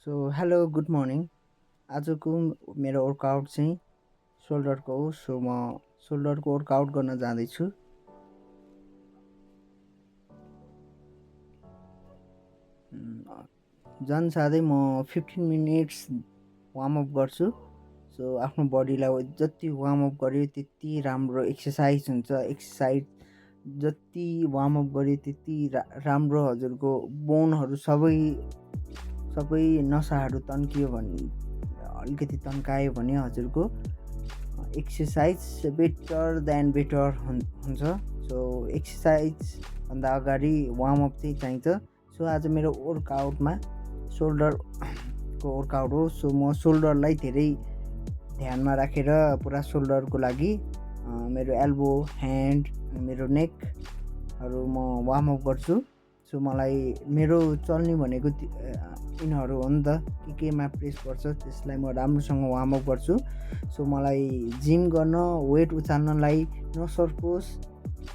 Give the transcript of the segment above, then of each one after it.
Hello good morning. आजको मेरो workout चाहिँ सोल्डरको हो। म सोल्डरको वर्कआउट गर्न जाँदैछु। झन् साथै म 15 मिनट्स वार्मअप गर्छु। आफ्नो बडीलाई जति वार्मअप गर्यो त्यति राम्रो एक्सर्साइज हुन्छ। एक्सर्साइज जति वार्मअप गर्यो त्यति राम्रो। हजुरको बोनहरू सबै नसाहरू तन्कियो भने, अलिकति तन्कायो भने हजुरको एक्सर्साइज बेटर देन बेटर हुन्छ। एक्सर्साइजभन्दा अगाडि वार्मअप चाहिँ चाहिन्छ। आज मेरो वर्कआउटमा सोल्डरको वर्कआउट हो। म सोल्डरलाई धेरै ध्यानमा राखेर पुरा सोल्डरको लागि मेरो एल्बो, ह्यान्ड, मेरो नेकहरू म वार्मअप गर्छु। मलाई मेरो चल्ने भनेको यिनीहरू हो नि त, केमा प्रेस गर्छ त्यसलाई म राम्रोसँग वार्मअप गर्छु। मलाई जिम गर्न, वेट उचाल्नलाई नसर्कोस्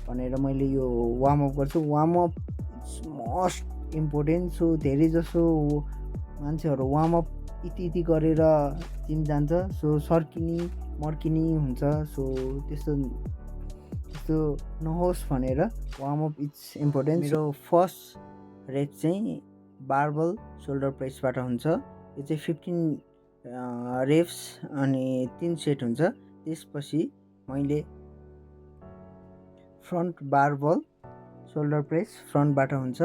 भनेर मैले यो वार्मअप गर्छु। Warm up it's must important. धेरै जसो मान्छेहरू वार्मअप इति गरेर जिम जान्छ, सर्किने मर्किने हुन्छ। त्यस्तो नहोस् भनेर वार्मअप इट्स इम्पोर्टेन्ट। मेरो फर्स्ट रेप चाहिँ बार्बल सोल्डर प्रेसबाट हुन्छ। यो चाहिँ 15 रेप्स अनि 3 सेट हुन्छ। त्यसपछि मैले फ्रन्ट बार्बल सोल्डर प्रेस फ्रन्टबाट हुन्छ।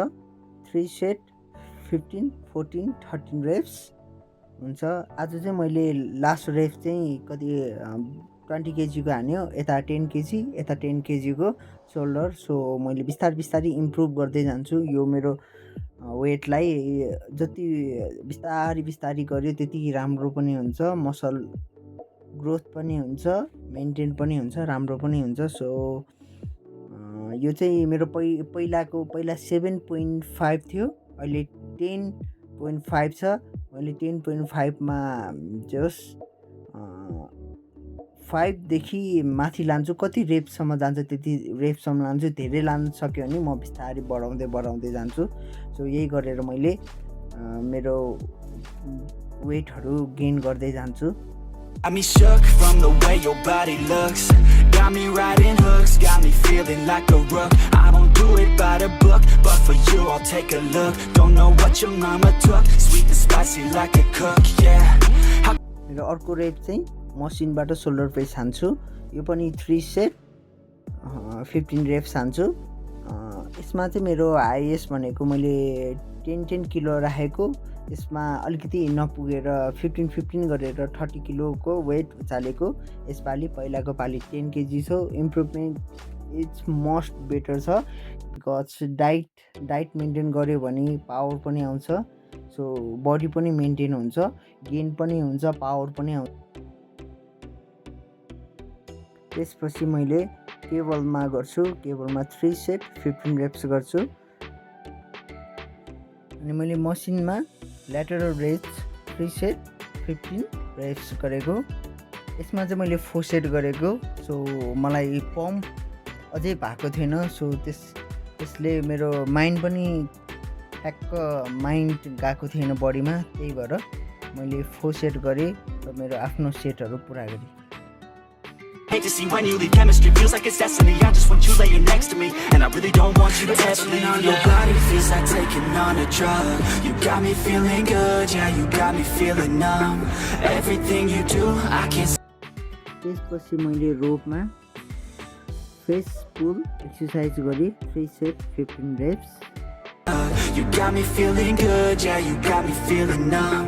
3 सेट 15, 14, 13 रेप्स हुन्छ। आज चाहिँ मैले लास्ट रेप चाहिँ कति 20 केजीको हान्यो। यता 10 केजी, यता 10 केजीको सोल्डर। मैले बिस्तारै इम्प्रुभ गर्दै जान्छु। यो मेरो वेटलाई जति बिस्तारै गर्यो त्यति राम्रो पनि हुन्छ। मसल ग्रोथ पनि हुन्छ, मेन्टेन पनि हुन्छ, राम्रो पनि हुन्छ। यो चाहिँ मेरो पहिला 7.5 थियो, अहिले 10.5 छ। मैले 10.5 मा जस 5 देखि माथि लान्छु। कति रेपसम्म जान्छ त्यति रेपसम्म लान्छु। धेरै लान सक्यो भने म बिस्तारै बढाउँदै जान्छु। यही गरेर मैले मेरो वेटहरू गेन गर्दै जान्छु। Got me shook from the way your body looks. Got me riding hooks, got me feeling like a rook. I don't do it by the book, but for you I'll take a look. Don't know what your mama took, sweet and spicy like a cook, yeah. मेरो अर्को rape चाहिँ मसिनबाट shoulder press हान्छु। यो पनि 3 set 15 reps हान्छु। यसमा चाहिँ मेरो हाइएस्ट भनेको मैले 10 किलो राखेको। यसमा अलिकति नपुगेर 15 गरेर 30 किलोको वेट उचालेको। यसपालि पहिलाको पालि 10 केजी छ। इम्प्रुभमेन्ट इट्स मस्ट बेटर छ। बिकज डाइट मेन्टेन गर्यो भने पावर पनि आउँछ। बडी पनि मेन्टेन हुन्छ, गेन पनि हुन्छ, पावर पनि आउँछ। त्यसपछि मैले केबलमा गर्छु। केबलमा 3 सेट 15 रेप्स गर्छु। अनि मैले मसिनमा ल्याटरल रेज 3 सेट 15 रेप्स गरेको। यसमा चाहिँ मैले 4 सेट गरेको। मलाई पम्प अझै भएको थिएन। त्यसले मेरो माइन्ड पनि गएको थिएन बडीमा। त्यही भएर मैले 4 सेट गरेँ र मेरो आफ्नो सेटहरू पुरा गरेँ। Hate to see when you leave, chemistry feels like it's destiny. I just want you laying next to me, and I really don't want you to ever leave. On your body feels like taking on a drug. You got me feeling good, yeah, you got me feeling numb. Everything you do, I can't. त्यसपछि मैले रोपमा face पुल exercise गरेँ। 3 set 15 reps. You got me feeling good, yeah, you got me feeling numb.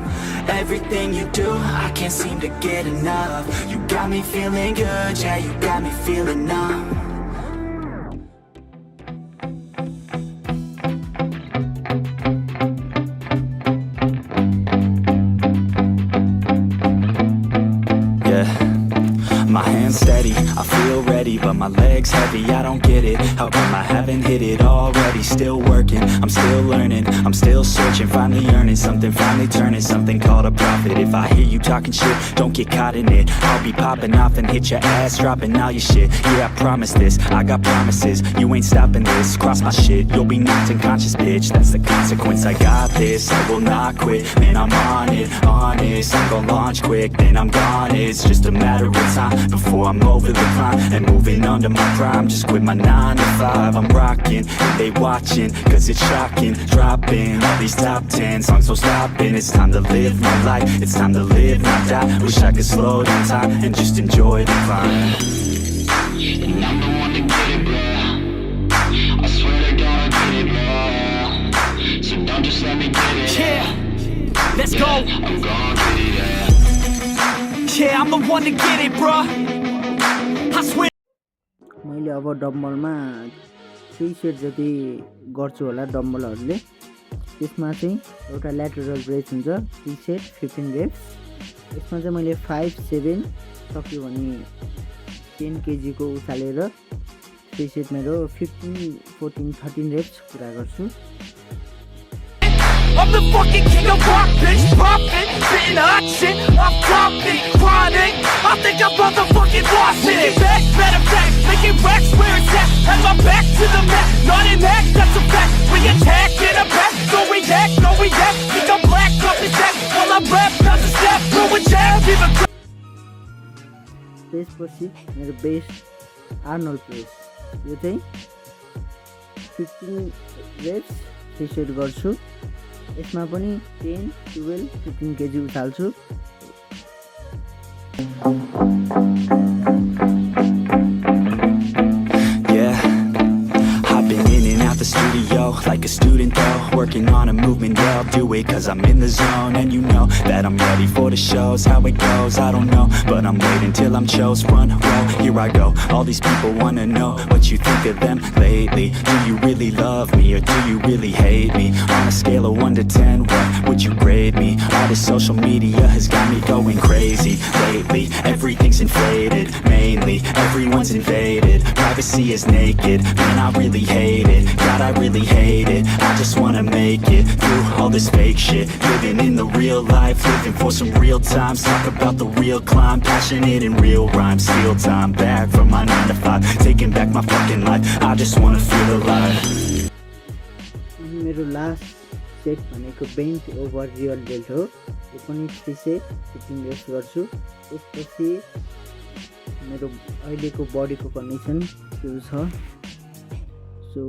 Everything you do, I can't seem to get enough. You got me feeling good, yeah, you got me feeling numb. Yeah, my hands steady, I feel ready. steady, but my legs heavy, I don't get it. How come I haven't hit it already? Still working, I'm still learning, I'm still searching, finally earning something, finally turning something called a profit. If I hear you talking shit, don't get caught in it. I'll be popping off and hit your ass, dropping all your shit. Yeah, I promise this, I got promises, you ain't stopping this. Cross my shit, you'll be knocked unconscious, bitch. That's the consequence, I got this, I will not quit. Man, I'm on it, honest, I'm gon' launch quick, then I'm gone. It's just a matter of time before I'm over the climb and moving under my prime. Just quit my 9 to 5, I'm rocking, and they watching, cause it's shocking. Dropping all these top 10 songs, so stopping. It's time to live my life, it's time to live, not die. Wish I could slow down time and just enjoy the climb. And I'm the one to get it, bro. I swear to God, I get it, bro. So don't just let me get it. Yeah, let's go. I'm gon' get it, yeah. Yeah, I'm the one to get it, bro. I swear. मैले अब डम्बलमा 3 set जति गर्छु होला डम्बलहरूले। त्यसमा चाहिँ एउटा lateral ब्रेस हुन्छ 3 सेट 15 रेप्स। यसमा चाहिँ मैले 5 7 सक्यो भने 10 kg को उचालेर 3 सेट मेरो 15 14 13 रेप्स पुरा गर्छु। I'm the fucking king of rock, bitch, poppin', spittin' hot shit, I'm dropping, chronic, I think I'm motherfucking lost it. Back, matter of fact, making racks where it's at, had my back to the mat, not an act, that's a fact. We attack in a back, don't react, no react, think I'm black off his act, while I rap, not the snap, throw a jab, give a त्यसपछि मेरो best Arnold press, यो चाहिँ 15 reps 3 set गर्छु। यसमा पनि 10 12 15 kg उचाल्छु। The studio like a student though, working on a movement, yeah, I'll do it cause I'm in the zone. And you know that I'm ready for the shows. How it goes, I don't know, but I'm waiting till I'm chose. Front row, here I go. All these people wanna know what you think of them lately. Do you really love me or do you really hate me? On a scale of 1 to 10, what would you grade me? All this social media has got me going crazy lately. Everything's inflated, mainly everyone's invaded. Privacy is naked, man, I really hate it. God, I really hate it. I just wanna make it through all this fake shit. Living in the real life, living for some real times. Talk about the real climb, passionate in real rhymes. Steal time back from my 9 to 5, taking back my fucking life. I just wanna feel alive. मेरो last set भनेको bench over real dealt हो। यो पनि 3 set 15 reps गर्छु। त्यसपछि मेरो अहिलेको बडीको कन्डिसन त्यो छ। सो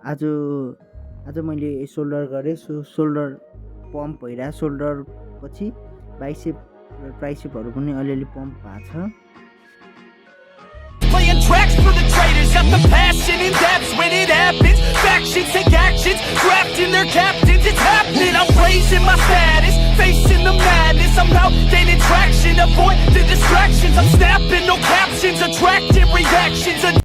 आज मैले सोल्डर गरेँ। सो सोल्डर पम्प भइरहेको, सोल्डर पछि बाइसेप र ट्राइसेपहरू पनि अलिअलि पम्प भएको छ। Playing tracks for the traitors, got the passion and that's when it happens. Factions take actions, drafting their captains, it's happening. I'm raising my status, face